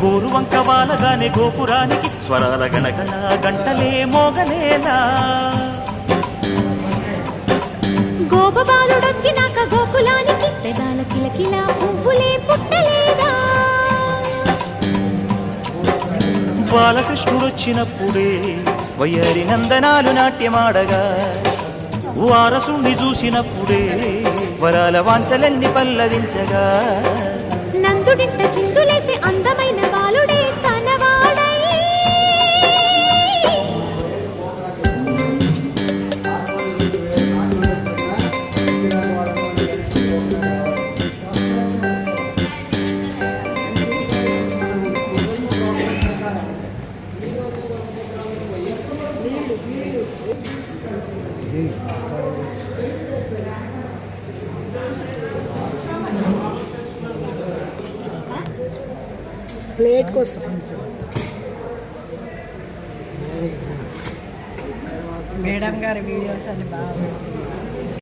గోరువంక వాలగానే గోపురానికి స్వరాల గణగణ గంటలే మోగలేలా. గోపబాలుడొచ్చినాక గోకులానికి పెదాల కిలకిల పువ్వులే పుట్టలేదా. బాలకృష్ణుడొచ్చినప్పుడే వయ్యారి నందనాలు నాట్యమాడగా, వారసుణ్ణి చూసినప్పుడే వరాల వాంఛలన్నీ పల్లవించగా, నందుడింట చిందులేసే అందమైన బాలుడే తనవాడై. ప్లేట్ కోసం మేడం గారి వీడియోస్ అన్ని బాగా